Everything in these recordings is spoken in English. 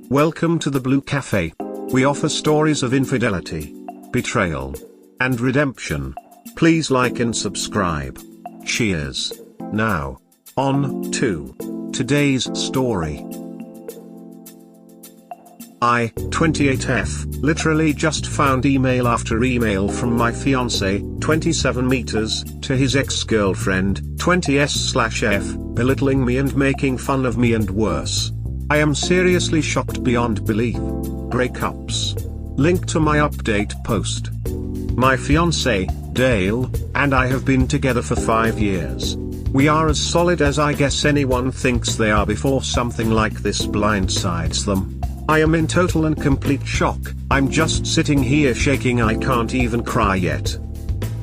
Welcome to the Blue Cafe. We offer stories of infidelity, betrayal, and redemption. Please like and subscribe. Cheers. Now, on to today's story. I, 28F, literally just found email after email from my fiance, 27 meters, to his ex-girlfriend, 20S/F, belittling me and making fun of me and worse. I am seriously shocked beyond belief. Breakups. Link to my update post. My fiance, Dale, and I have been together for 5 years. We are as solid as I guess anyone thinks they are before something like this blindsides them. I am in total and complete shock. I'm just sitting here shaking. I can't even cry yet.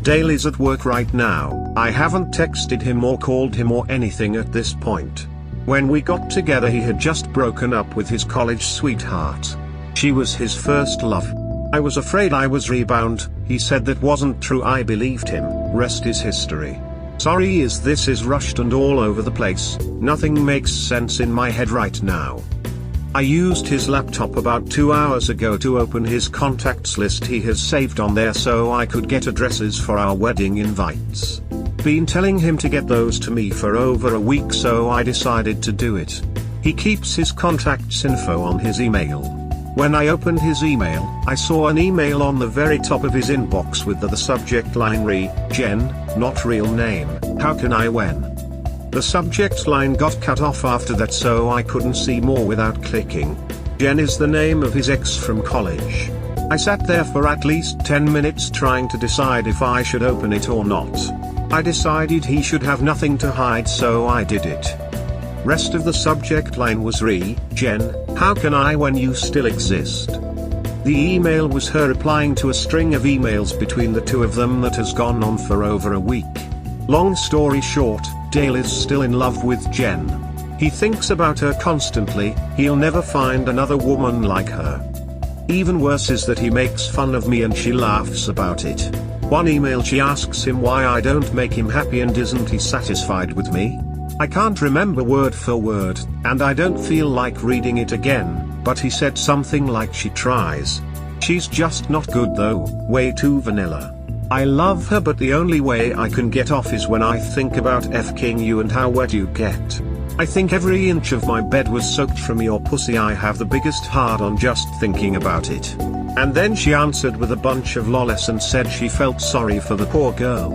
Dale is at work right now. I haven't texted him or called him or anything at this point. When we got together he had just broken up with his college sweetheart. She was his first love. I was afraid I was rebound. He said that wasn't true. I believed him. Rest is history. Sorry this is rushed and all over the place. Nothing makes sense in my head right now. I used his laptop about 2 hours ago to open his contacts list he has saved on there so I could get addresses for our wedding invites. Been telling him to get those to me for over a week, so I decided to do it. He keeps his contacts info on his email. When I opened his email, I saw an email on the very top of his inbox with the subject line Jen, not real name, how can I when? The subject line got cut off after that, so I couldn't see more without clicking. Jen is the name of his ex from college. I sat there for at least 10 minutes trying to decide if I should open it or not. I decided he should have nothing to hide, so I did it. Rest of the subject line was Jen, how can I when you still exist? The email was her replying to a string of emails between the two of them that has gone on for over a week. Long story short, Dale is still in love with Jen. He thinks about her constantly. He'll never find another woman like her. Even worse is that he makes fun of me and she laughs about it. One email she asks him why I don't make him happy and isn't he satisfied with me? I can't remember word for word, and I don't feel like reading it again, but he said something like she tries. She's just not good though, way too vanilla. I love her, but the only way I can get off is when I think about F-king you and how wet you get. I think every inch of my bed was soaked from your pussy. I have the biggest hard on just thinking about it. And then she answered with a bunch of lols and said she felt sorry for the poor girl.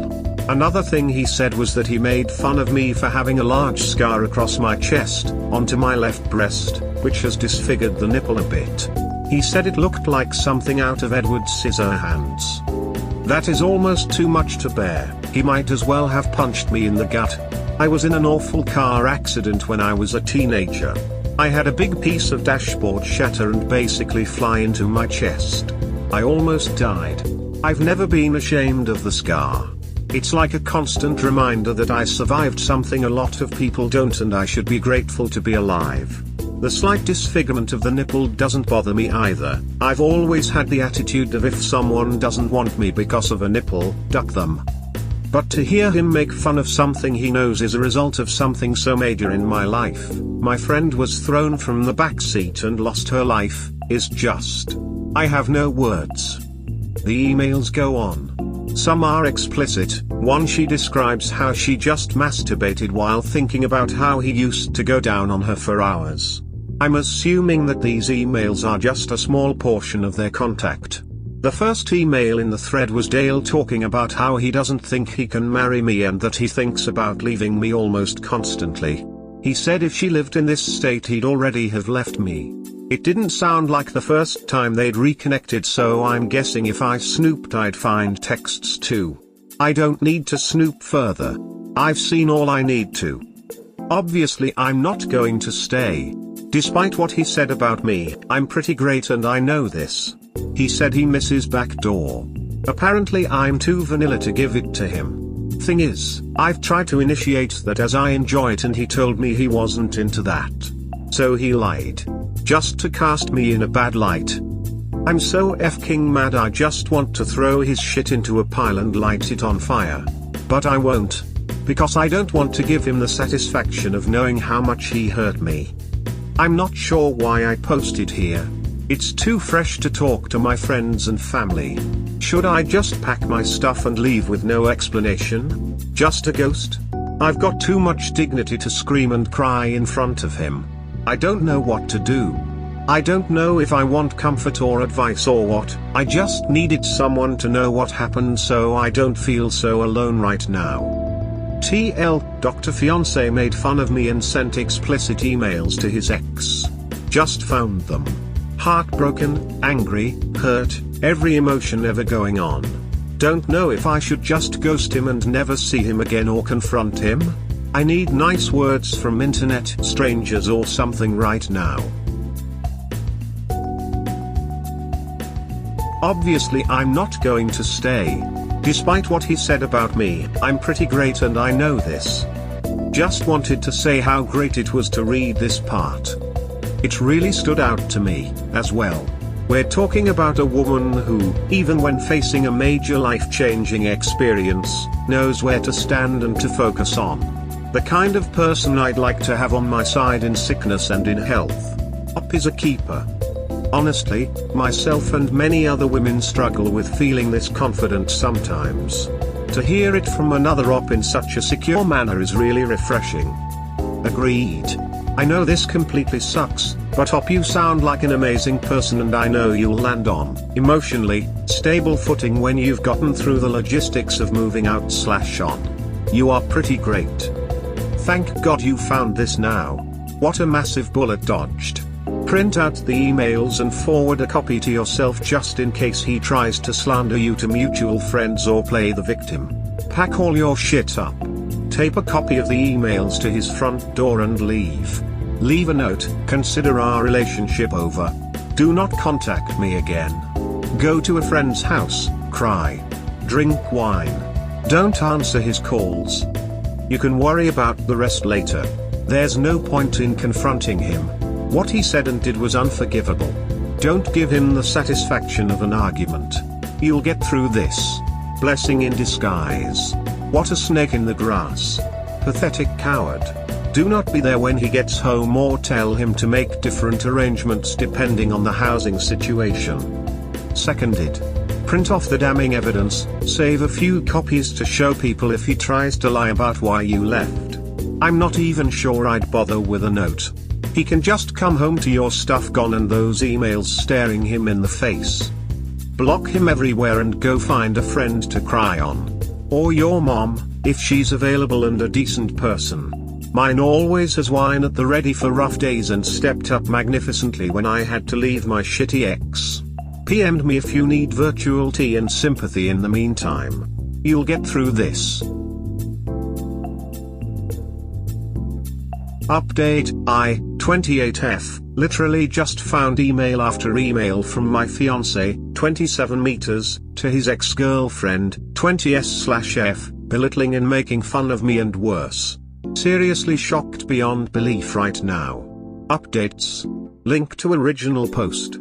Another thing he said was that he made fun of me for having a large scar across my chest, onto my left breast, which has disfigured the nipple a bit. He said it looked like something out of Edward Scissorhands. That is almost too much to bear. He might as well have punched me in the gut. I was in an awful car accident when I was a teenager. I had a big piece of dashboard shatter and basically fly into my chest. I almost died. I've never been ashamed of the scar. It's like a constant reminder that I survived something a lot of people don't, and I should be grateful to be alive. The slight disfigurement of the nipple doesn't bother me either. I've always had the attitude of if someone doesn't want me because of a nipple, duck them. But to hear him make fun of something he knows is a result of something so major in my life, my friend was thrown from the back seat and lost her life, is just. I have no words. The emails go on. Some are explicit. One, she describes how she just masturbated while thinking about how he used to go down on her for hours. I'm assuming that these emails are just a small portion of their contact. The first email in the thread was Dale talking about how he doesn't think he can marry me and that he thinks about leaving me almost constantly. He said if she lived in this state he'd already have left me. It didn't sound like the first time they'd reconnected, so I'm guessing if I snooped I'd find texts too. I don't need to snoop further. I've seen all I need to. Obviously I'm not going to stay. Despite what he said about me, I'm pretty great and I know this. He said he misses backdoor. Apparently I'm too vanilla to give it to him. Thing is, I've tried to initiate that as I enjoy it and he told me he wasn't into that. So he lied. Just to cast me in a bad light. I'm so f***ing mad I just want to throw his shit into a pile and light it on fire. But I won't. Because I don't want to give him the satisfaction of knowing how much he hurt me. I'm not sure why I posted here. It's too fresh to talk to my friends and family. Should I just pack my stuff and leave with no explanation? Just a ghost? I've got too much dignity to scream and cry in front of him. I don't know what to do. I don't know if I want comfort or advice or what. I just needed someone to know what happened so I don't feel so alone right now. TL, Dr. Fiance made fun of me and sent explicit emails to his ex. Just found them. Heartbroken, angry, hurt, every emotion ever going on. Don't know if I should just ghost him and never see him again or confront him. I need nice words from internet strangers or something right now. Obviously I'm not going to stay. Despite what he said about me, I'm pretty great and I know this. Just wanted to say how great it was to read this part. It really stood out to me, as well. We're talking about a woman who, even when facing a major life-changing experience, knows where to stand and to focus on. The kind of person I'd like to have on my side in sickness and in health. Up is a keeper. Honestly, myself and many other women struggle with feeling this confident sometimes. To hear it from another op in such a secure manner is really refreshing. Agreed. I know this completely sucks, but op, you sound like an amazing person and I know you'll land on, emotionally, stable footing when you've gotten through the logistics of moving out/on. You are pretty great. Thank God you found this now. What a massive bullet dodged. Print out the emails and forward a copy to yourself just in case he tries to slander you to mutual friends or play the victim. Pack all your shit up. Tape a copy of the emails to his front door and leave. Leave a note, consider our relationship over. Do not contact me again. Go to a friend's house, cry. Drink wine. Don't answer his calls. You can worry about the rest later. There's no point in confronting him. What he said and did was unforgivable. Don't give him the satisfaction of an argument. You'll get through this. Blessing in disguise. What a snake in the grass. Pathetic coward. Do not be there when he gets home or tell him to make different arrangements depending on the housing situation. Seconded. Print off the damning evidence, save a few copies to show people if he tries to lie about why you left. I'm not even sure I'd bother with a note. He can just come home to your stuff gone and those emails staring him in the face. Block him everywhere and go find a friend to cry on. Or your mom, if she's available and a decent person. Mine always has wine at the ready for rough days and stepped up magnificently when I had to leave my shitty ex. PM'd me if you need virtual tea and sympathy in the meantime. You'll get through this. Update, I, 28F, literally just found email after email from my fiance, 27 meters, to his ex-girlfriend, 20S/F, belittling and making fun of me and worse. Seriously shocked beyond belief right now. Updates. Link to original post.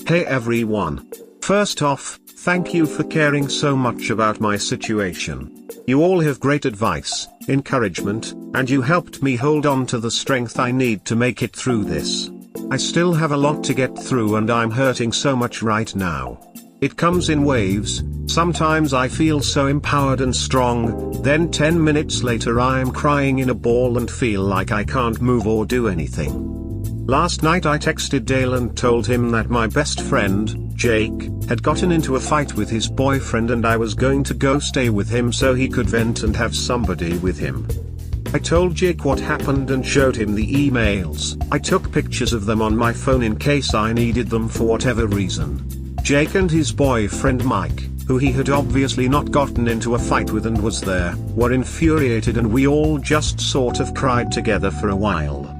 Hey everyone. First off, thank you for caring so much about my situation. You all have great advice, encouragement, and you helped me hold on to the strength I need to make it through this. I still have a lot to get through and I'm hurting so much right now. It comes in waves. Sometimes I feel so empowered and strong, then 10 minutes later I'm crying in a ball and feel like I can't move or do anything. Last night I texted Dale and told him that my best friend, Jake, had gotten into a fight with his boyfriend and I was going to go stay with him so he could vent and have somebody with him. I told Jake what happened and showed him the emails. I took pictures of them on my phone in case I needed them for whatever reason. Jake and his boyfriend Mike, who he had obviously not gotten into a fight with and was there, were infuriated and we all just sort of cried together for a while.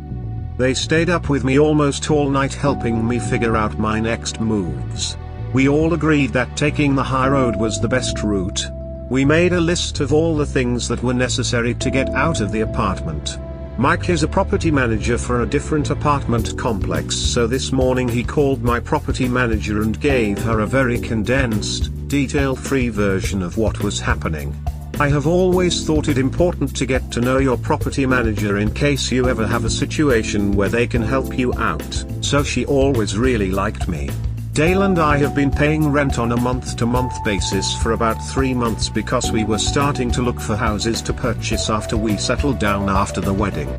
They stayed up with me almost all night helping me figure out my next moves. We all agreed that taking the high road was the best route. We made a list of all the things that were necessary to get out of the apartment. Mike is a property manager for a different apartment complex, so this morning he called my property manager and gave her a very condensed, detail-free version of what was happening. I have always thought it important to get to know your property manager in case you ever have a situation where they can help you out, so she always really liked me. Dale and I have been paying rent on a month-to-month basis for about 3 months because we were starting to look for houses to purchase after we settled down after the wedding.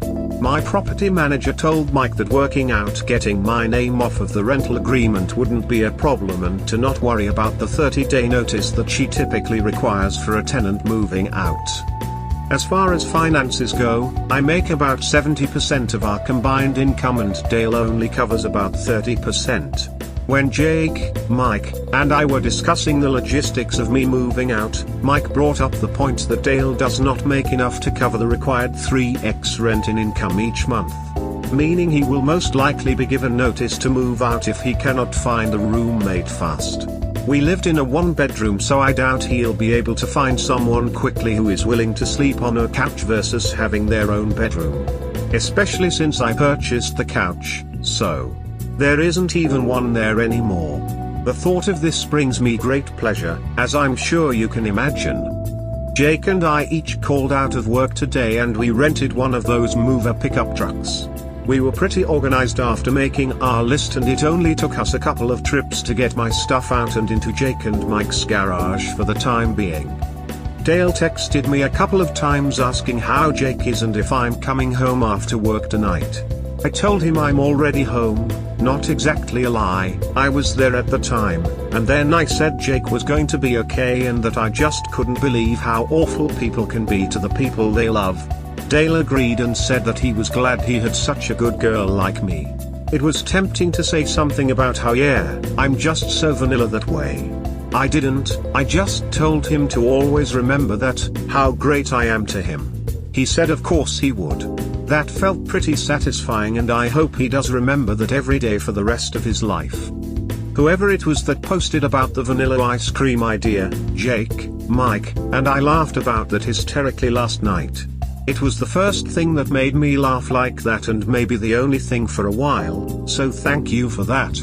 My property manager told Mike that working out getting my name off of the rental agreement wouldn't be a problem and to not worry about the 30-day notice that she typically requires for a tenant moving out. As far as finances go, I make about 70% of our combined income and Dale only covers about 30%. When Jake, Mike, and I were discussing the logistics of me moving out, Mike brought up the point that Dale does not make enough to cover the required 3x rent in income each month. Meaning he will most likely be given notice to move out if he cannot find a roommate fast. We lived in a 1-bedroom, so I doubt he'll be able to find someone quickly who is willing to sleep on a couch versus having their own bedroom. Especially since I purchased the couch, so there isn't even one there anymore. The thought of this brings me great pleasure, as I'm sure you can imagine. Jake and I each called out of work today and we rented one of those mover pickup trucks. We were pretty organized after making our list and it only took us a couple of trips to get my stuff out and into Jake and Mike's garage for the time being. Dale texted me a couple of times asking how Jake is and if I'm coming home after work tonight. I told him I'm already home, not exactly a lie, I was there at the time, and then I said Jake was going to be okay and that I just couldn't believe how awful people can be to the people they love. Dale agreed and said that he was glad he had such a good girl like me. It was tempting to say something about how I'm just so vanilla that way. I didn't, I just told him to always remember that, how great I am to him. He said of course he would. That felt pretty satisfying and I hope he does remember that every day for the rest of his life. Whoever it was that posted about the vanilla ice cream idea, Jake, Mike, and I laughed about that hysterically last night. It was the first thing that made me laugh like that and maybe the only thing for a while, so thank you for that.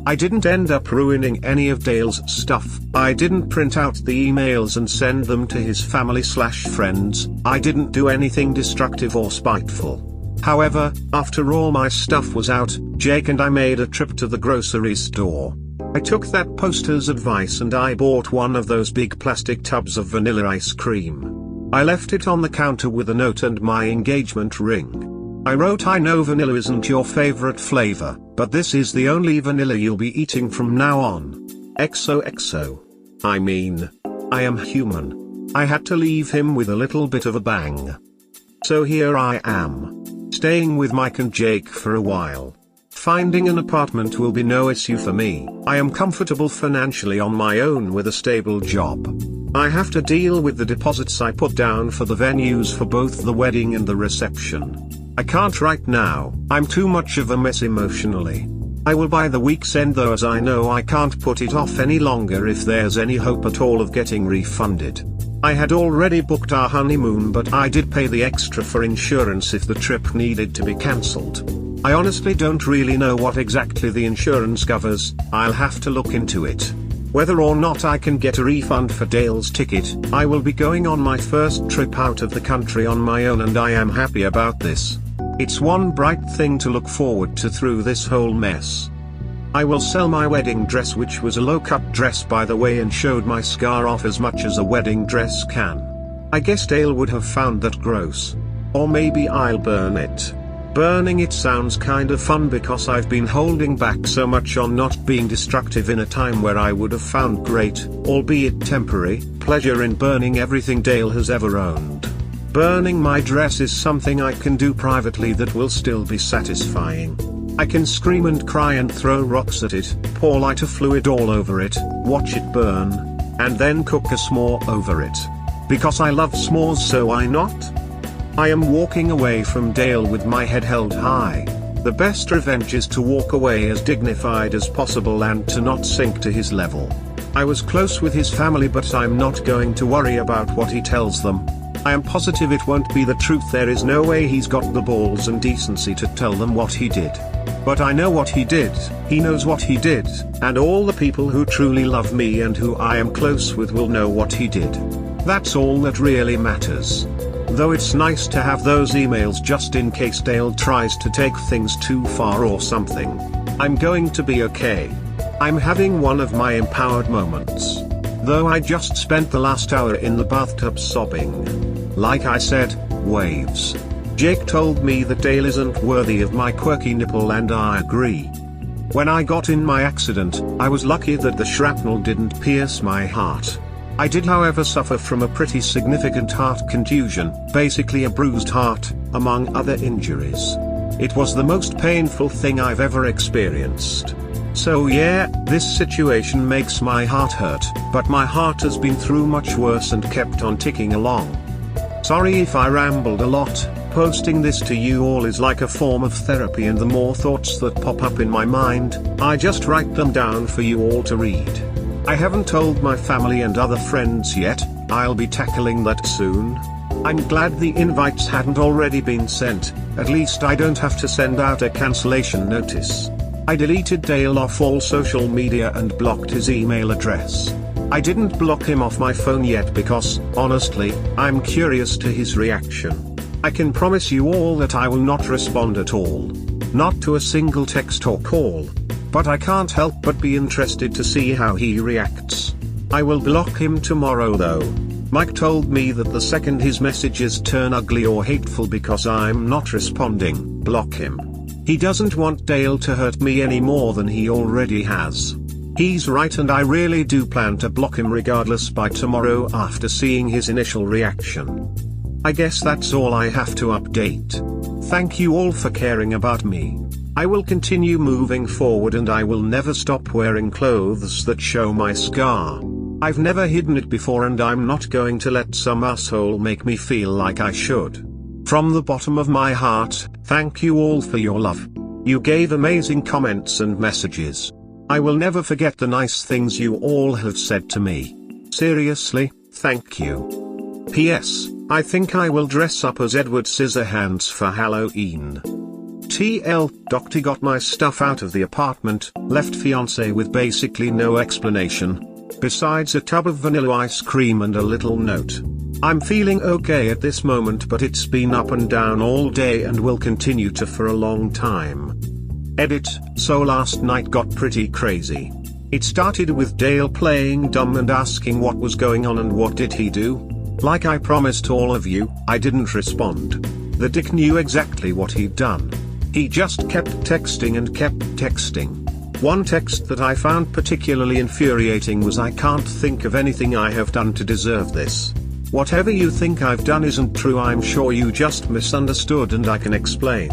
I didn't end up ruining any of Dale's stuff. I didn't print out the emails and send them to his family/friends, I didn't do anything destructive or spiteful. However, after all my stuff was out, Jake and I made a trip to the grocery store. I took that poster's advice and I bought one of those big plastic tubs of vanilla ice cream. I left it on the counter with a note and my engagement ring. I wrote, I know vanilla isn't your favorite flavor, but this is the only vanilla you'll be eating from now on. XOXO. I mean, I am human. I had to leave him with a little bit of a bang. So here I am, staying with Mike and Jake for a while. Finding an apartment will be no issue for me. I am comfortable financially on my own with a stable job. I have to deal with the deposits I put down for the venues for both the wedding and the reception. I can't right now, I'm too much of a mess emotionally. I will by the week's end though, as I know I can't put it off any longer if there's any hope at all of getting refunded. I had already booked our honeymoon, but I did pay the extra for insurance if the trip needed to be cancelled. I honestly don't really know what exactly the insurance covers, I'll have to look into it. Whether or not I can get a refund for Dale's ticket, I will be going on my first trip out of the country on my own and I am happy about this. It's one bright thing to look forward to through this whole mess. I will sell my wedding dress, which was a low-cut dress by the way, and showed my scar off as much as a wedding dress can. I guess Dale would have found that gross. Or maybe I'll burn it. Burning it sounds kind of fun because I've been holding back so much on not being destructive in a time where I would have found great, albeit temporary, pleasure in burning everything Dale has ever owned. Burning my dress is something I can do privately that will still be satisfying. I can scream and cry and throw rocks at it, pour lighter fluid all over it, watch it burn, and then cook a s'more over it. Because I love s'mores, so why not? I am walking away from Dale with my head held high. The best revenge is to walk away as dignified as possible and to not sink to his level. I was close with his family, but I'm not going to worry about what he tells them. I am positive it won't be the truth. There is no way he's got the balls and decency to tell them what he did. But I know what he did, he knows what he did, and all the people who truly love me and who I am close with will know what he did. That's all that really matters. Though it's nice to have those emails just in case Dale tries to take things too far or something. I'm going to be okay. I'm having one of my empowered moments. Though I just spent the last hour in the bathtub sobbing. Like I said, waves. Jake told me that Dale isn't worthy of my quirky nipple, and I agree. When I got in my accident, I was lucky that the shrapnel didn't pierce my heart. I did however suffer from a pretty significant heart contusion, basically a bruised heart, among other injuries. It was the most painful thing I've ever experienced. So yeah, this situation makes my heart hurt, but my heart has been through much worse and kept on ticking along. Sorry if I rambled a lot. Posting this to you all is like a form of therapy, and the more thoughts that pop up in my mind, I just write them down for you all to read. I haven't told my family and other friends yet. I'll be tackling that soon. I'm glad the invites hadn't already been sent, at least I don't have to send out a cancellation notice. I deleted Dale off all social media and blocked his email address. I didn't block him off my phone yet because, honestly, I'm curious to his reaction. I can promise you all that I will not respond at all. Not to a single text or call. But I can't help but be interested to see how he reacts. I will block him tomorrow though. Mike told me that the second his messages turn ugly or hateful because I'm not responding, block him. He doesn't want Dale to hurt me any more than he already has. He's right, and I really do plan to block him regardless by tomorrow after seeing his initial reaction. I guess that's all I have to update. Thank you all for caring about me. I will continue moving forward, and I will never stop wearing clothes that show my scar. I've never hidden it before, and I'm not going to let some asshole make me feel like I should. From the bottom of my heart, thank you all for your love. You gave amazing comments and messages. I will never forget the nice things you all have said to me. Seriously, thank you. P.S. I think I will dress up as Edward Scissorhands for Halloween. TL, Doctor got my stuff out of the apartment, left fiance with basically no explanation. Besides a tub of vanilla ice cream and a little note. I'm feeling okay at this moment, but it's been up and down all day and will continue to for a long time. Edit, so last night got pretty crazy. It started with Dale playing dumb and asking what was going on and what did he do? Like I promised all of you, I didn't respond. The dick knew exactly what he'd done. He just kept texting and kept texting. One text that I found particularly infuriating was, "I can't think of anything I have done to deserve this. Whatever you think I've done isn't true. I'm sure you just misunderstood and I can explain.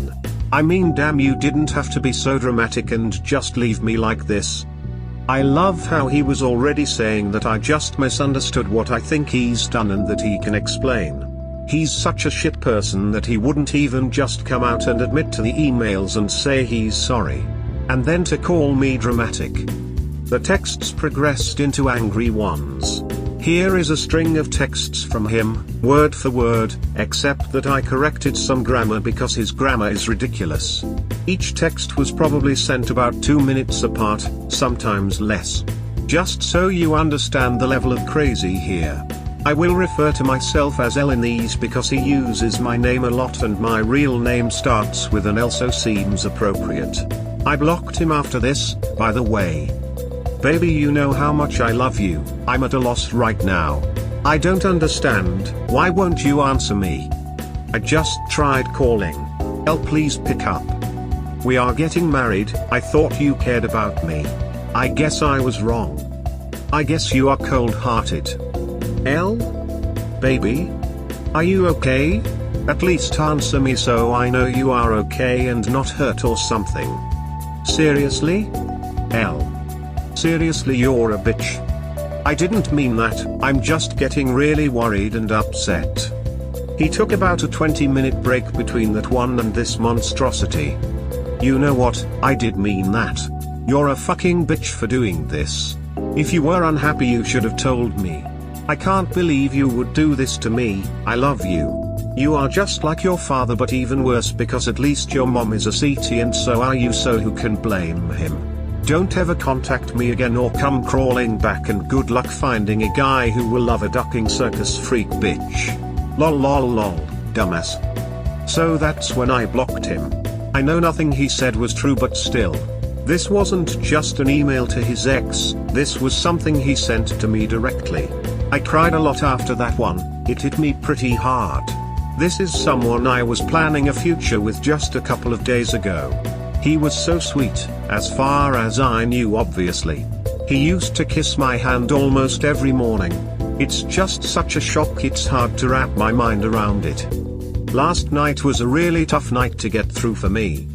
I mean, damn, you didn't have to be so dramatic and just leave me like this." I love how he was already saying that I just misunderstood what I think he's done and that he can explain. He's such a shit person that he wouldn't even just come out and admit to the emails and say he's sorry. And then to call me dramatic. The texts progressed into angry ones. Here is a string of texts from him, word for word, except that I corrected some grammar because his grammar is ridiculous. Each text was probably sent about 2 minutes apart, sometimes less. Just so you understand the level of crazy here. I will refer to myself as L in these because he uses my name a lot and my real name starts with an L, so seems appropriate. I blocked him after this, by the way. Baby, you know how much I love you. I'm at a loss right now. I don't understand, why won't you answer me? I just tried calling. L, please pick up. We are getting married, I thought you cared about me. I guess I was wrong. I guess you are cold-hearted. L? Baby? Are you okay? At least answer me so I know you are okay and not hurt or something. Seriously? L. Seriously, you're a bitch. I didn't mean that, I'm just getting really worried and upset. He took about a 20-minute break between that one and this monstrosity. You know what, I did mean that. You're a fucking bitch for doing this. If you were unhappy you should have told me. I can't believe you would do this to me. I love you. You are just like your father, but even worse because at least your mom is a CT and so are you, so who can blame him? Don't ever contact me again or come crawling back, and good luck finding a guy who will love a ducking circus freak bitch. Lol lol lol, dumbass. So that's when I blocked him. I know nothing he said was true, but still. This wasn't just an email to his ex, this was something he sent to me directly. I cried a lot after that one, it hit me pretty hard. This is someone I was planning a future with just a couple of days ago. He was so sweet, as far as I knew obviously. He used to kiss my hand almost every morning. It's just such a shock, it's hard to wrap my mind around it. Last night was a really tough night to get through for me.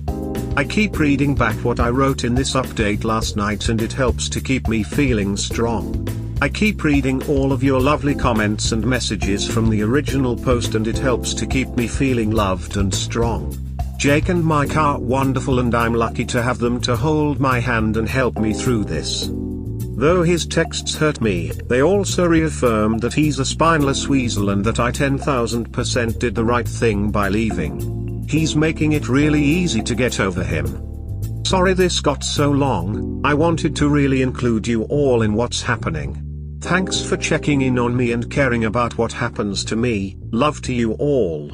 I keep reading back what I wrote in this update last night, and it helps to keep me feeling strong. I keep reading all of your lovely comments and messages from the original post, and it helps to keep me feeling loved and strong. Jake and Mike are wonderful, and I'm lucky to have them to hold my hand and help me through this. Though his texts hurt me, they also reaffirmed that he's a spineless weasel and that I 10,000% did the right thing by leaving. He's making it really easy to get over him. Sorry this got so long, I wanted to really include you all in what's happening. Thanks for checking in on me and caring about what happens to me, love to you all.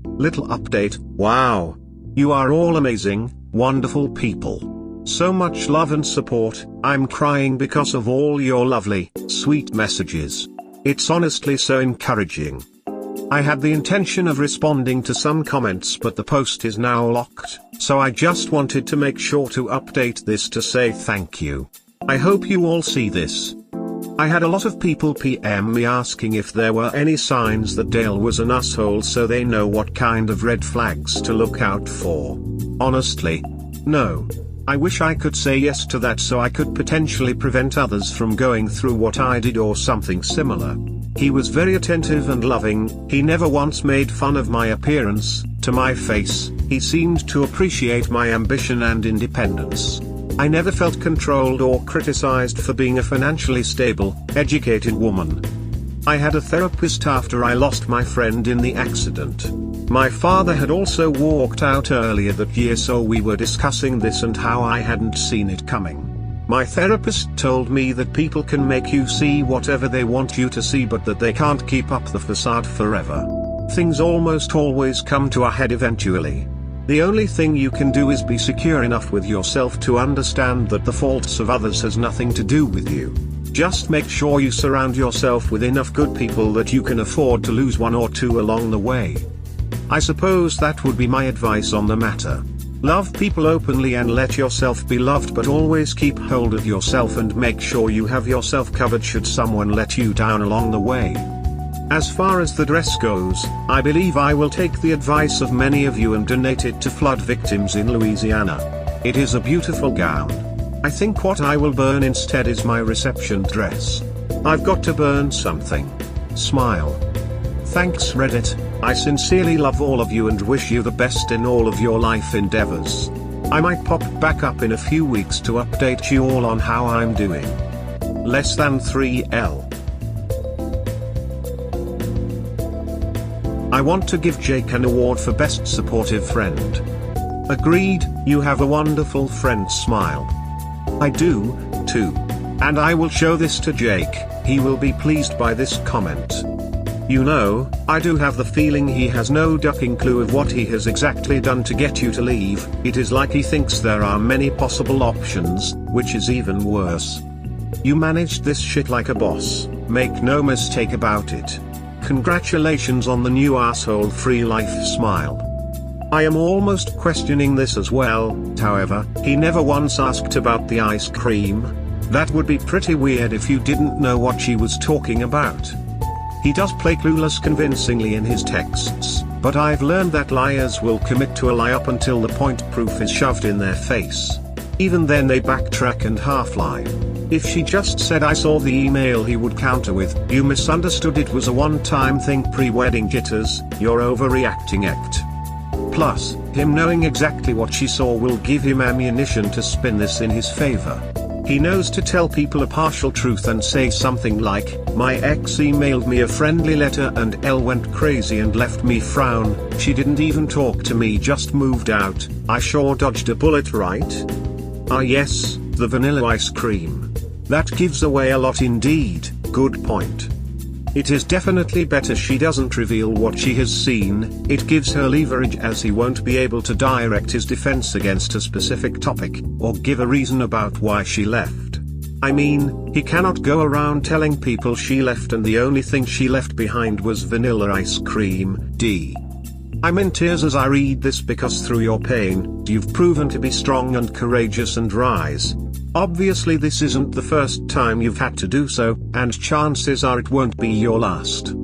Little update, wow. You are all amazing, wonderful people. So much love and support, I'm crying because of all your lovely, sweet messages. It's honestly so encouraging. I had the intention of responding to some comments, but the post is now locked, so I just wanted to make sure to update this to say thank you. I hope you all see this. I had a lot of people PM me asking if there were any signs that Dale was an asshole, so they know what kind of red flags to look out for. Honestly, no. I wish I could say yes to that, so I could potentially prevent others from going through what I did or something similar. He was very attentive and loving, he never once made fun of my appearance, to my face, he seemed to appreciate my ambition and independence. I never felt controlled or criticized for being a financially stable, educated woman. I had a therapist after I lost my friend in the accident. My father had also walked out earlier that year, so we were discussing this and how I hadn't seen it coming. My therapist told me that people can make you see whatever they want you to see, but that they can't keep up the facade forever. Things almost always come to a head eventually. The only thing you can do is be secure enough with yourself to understand that the faults of others has nothing to do with you. Just make sure you surround yourself with enough good people that you can afford to lose one or two along the way. I suppose that would be my advice on the matter. Love people openly and let yourself be loved, but always keep hold of yourself and make sure you have yourself covered should someone let you down along the way. As far as the dress goes, I believe I will take the advice of many of you and donate it to flood victims in Louisiana. It is a beautiful gown. I think what I will burn instead is my reception dress. I've got to burn something. Smile. Thanks Reddit, I sincerely love all of you and wish you the best in all of your life endeavors. I might pop back up in a few weeks to update you all on how I'm doing. Less than 3L. I want to give Jake an award for Best Supportive Friend. Agreed, you have a wonderful friend. Smile. I do, too. And I will show this to Jake, he will be pleased by this comment. You know, I do have the feeling he has no ducking clue of what he has exactly done to get you to leave. It is like he thinks there are many possible options, which is even worse. You managed this shit like a boss, make no mistake about it. Congratulations on the new asshole-free life. Smile. I am almost questioning this as well, however, he never once asked about the ice cream. That would be pretty weird if you didn't know what she was talking about. He does play clueless convincingly in his texts, but I've learned that liars will commit to a lie up until the point proof is shoved in their face. Even then they backtrack and half-lie. If she just said I saw the email, he would counter with, you misunderstood, it was a one-time thing, pre-wedding jitters, you're overreacting act. Plus, him knowing exactly what she saw will give him ammunition to spin this in his favor. He knows to tell people a partial truth and say something like, my ex emailed me a friendly letter and Elle went crazy and left me frown, she didn't even talk to me, just moved out, I sure dodged a bullet, right? Ah yes, the vanilla ice cream. That gives away a lot indeed. Good point. It is definitely better she doesn't reveal what she has seen. It gives her leverage, as he won't be able to direct his defense against a specific topic, or give a reason about why she left. I mean, he cannot go around telling people she left and the only thing she left behind was vanilla ice cream. I'm in tears as I read this because through your pain, you've proven to be strong and courageous and rise. Obviously this isn't the first time you've had to do so, and chances are it won't be your last.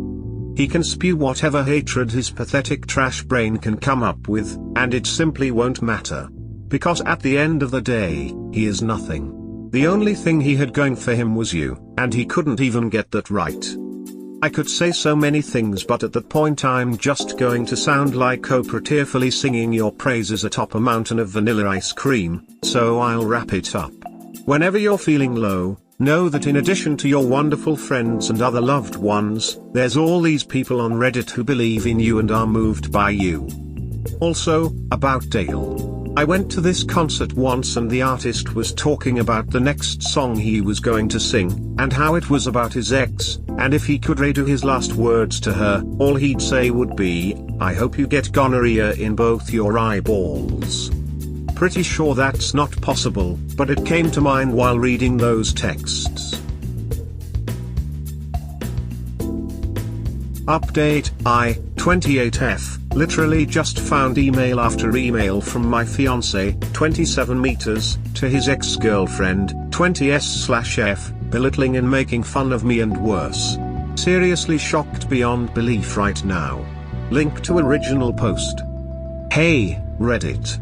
He can spew whatever hatred his pathetic trash brain can come up with, and it simply won't matter. Because at the end of the day, he is nothing. The only thing he had going for him was you, and he couldn't even get that right. I could say so many things, but at that point I'm just going to sound like Oprah tearfully singing your praises atop a mountain of vanilla ice cream, so I'll wrap it up. Whenever you're feeling low, know that in addition to your wonderful friends and other loved ones, there's all these people on Reddit who believe in you and are moved by you. Also, about Dale. I went to this concert once and the artist was talking about the next song he was going to sing, and how it was about his ex, and if he could redo his last words to her, all he'd say would be, "I hope you get gonorrhea in both your eyeballs." Pretty sure that's not possible, but it came to mind while reading those texts. Update: I, 28F, literally just found email after email from my fiance, 27 meters, to his ex-girlfriend, 20S/F, belittling and making fun of me and worse. Seriously shocked beyond belief right now. Link to original post. Hey, Reddit.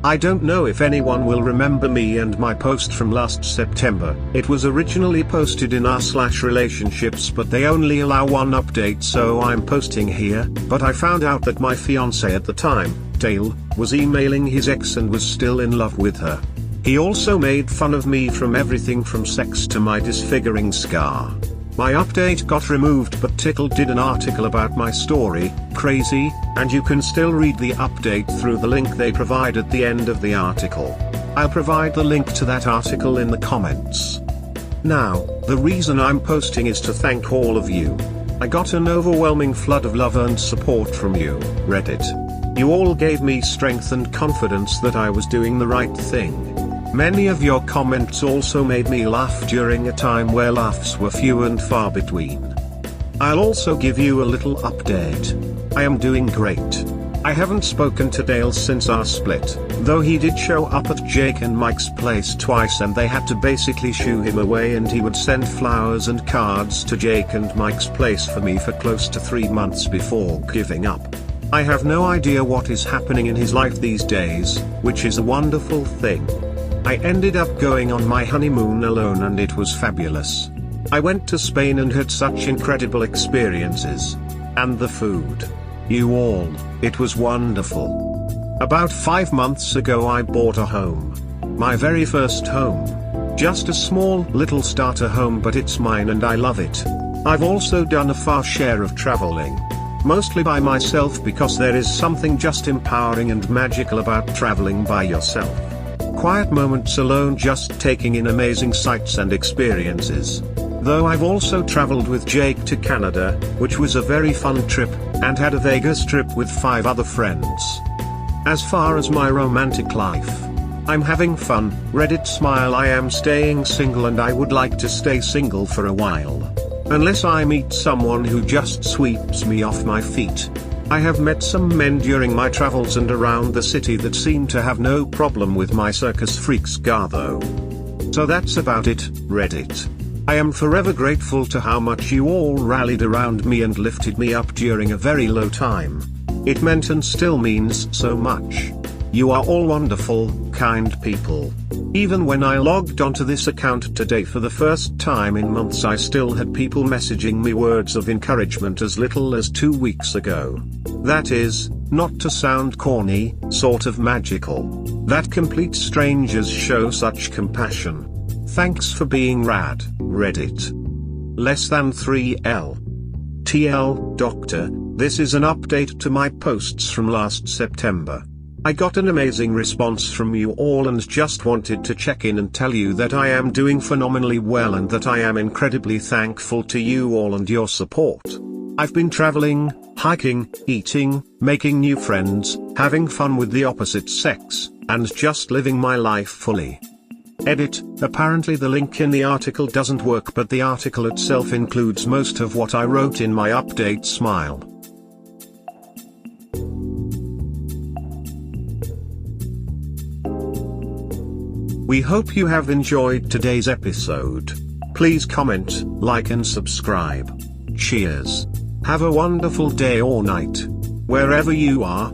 I don't know if anyone will remember me and my post from last September. It was originally posted in r/relationships, but they only allow one update, so I'm posting here. But I found out that my fiance at the time, Dale, was emailing his ex and was still in love with her. He also made fun of me from everything from sex to my disfiguring scar. My update got removed, but Tickle did an article about my story. Crazy, and you can still read the update through the link they provide at the end of the article. I'll provide the link to that article in the comments. Now, the reason I'm posting is to thank all of you. I got an overwhelming flood of love and support from you, Reddit. You all gave me strength and confidence that I was doing the right thing. Many of your comments also made me laugh during a time where laughs were few and far between. I'll also give you a little update. I am doing great. I haven't spoken to Dale since our split, though he did show up at Jake and Mike's place twice and they had to basically shoo him away, and he would send flowers and cards to Jake and Mike's place for me for close to 3 months before giving up. I have no idea what is happening in his life these days, which is a wonderful thing. I ended up going on my honeymoon alone and it was fabulous. I went to Spain and had such incredible experiences. And the food. You all, it was wonderful. About 5 months ago I bought a home. My very first home. Just a small little starter home, but it's mine and I love it. I've also done a fair share of traveling. Mostly by myself, because there is something just empowering and magical about traveling by yourself. Quiet moments alone, just taking in amazing sights and experiences. Though I've also traveled with Jake to Canada, which was a very fun trip, and had a Vegas trip with 5 other friends. As far as my romantic life, I'm having fun. Reddit smile. I am staying single and I would like to stay single for a while. Unless I meet someone who just sweeps me off my feet. I have met some men during my travels and around the city that seem to have no problem with my circus freak scar though. So that's about it, Reddit. I am forever grateful to how much you all rallied around me and lifted me up during a very low time. It meant and still means so much. You are all wonderful, kind people. Even when I logged onto this account today for the first time in months, I still had people messaging me words of encouragement as little as 2 weeks ago. That is, not to sound corny, sort of magical. That complete strangers show such compassion. Thanks for being rad, Reddit. Less than 3L. TL, Doctor, this is an update to my posts from last September. I got an amazing response from you all and just wanted to check in and tell you that I am doing phenomenally well and that I am incredibly thankful to you all and your support. I've been traveling, hiking, eating, making new friends, having fun with the opposite sex, and just living my life fully. Edit, apparently the link in the article doesn't work, but the article itself includes most of what I wrote in my update. Smile. We hope you have enjoyed today's episode. Please comment, like and subscribe. Cheers. Have a wonderful day or night, wherever you are.